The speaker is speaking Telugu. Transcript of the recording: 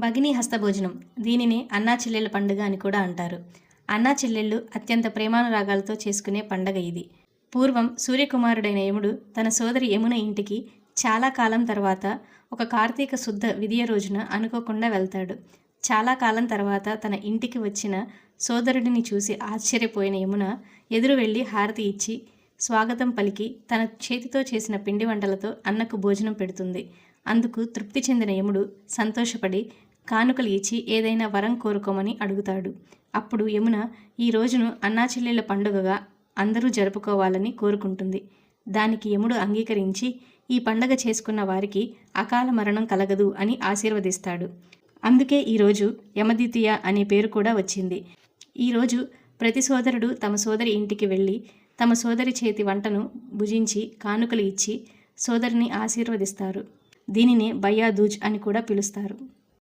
భగిని హస్తభోజనం. దీనినే అన్నా చెల్లెళ్ళ పండుగ అని కూడా అంటారు. అన్నా చెల్లెళ్ళు అత్యంత ప్రేమానురాగాలతో చేసుకునే పండగ ఇది. పూర్వం సూర్యకుమారుడైన యముడు తన సోదరి యమున ఇంటికి చాలా కాలం తర్వాత ఒక కార్తీక శుద్ధ విదియ రోజున అనుకోకుండా వెళ్తాడు. చాలా కాలం తర్వాత తన ఇంటికి వచ్చిన సోదరుడిని చూసి ఆశ్చర్యపోయిన యమున ఎదురు వెళ్ళి హారతి ఇచ్చి స్వాగతం పలికి తన చేతితో చేసిన పిండి వంటలతో అన్నకు భోజనం పెడుతుంది. అందుకు తృప్తి చెందిన యముడు సంతోషపడి కానుకలు ఇచ్చి ఏదైనా వరం కోరుకోమని అడుగుతాడు. అప్పుడు యమున ఈ రోజును అన్నా చెల్లెళ్ళ పండుగగా అందరూ జరుపుకోవాలని కోరుకుంటుంది. దానికి యముడు అంగీకరించి ఈ పండగ చేసుకున్న వారికి అకాల మరణం కలగదు అని ఆశీర్వదిస్తాడు. అందుకే ఈరోజు యమద్వితీయ అనే పేరు కూడా వచ్చింది. ఈరోజు ప్రతి సోదరుడు తమ సోదరి ఇంటికి వెళ్ళి తమ సోదరి చేతి వంటను భుజించి కానుకలు ఇచ్చి సోదరిని ఆశీర్వదిస్తారు. దీనినే భయ్యా దూజ్ అని కూడా పిలుస్తారు.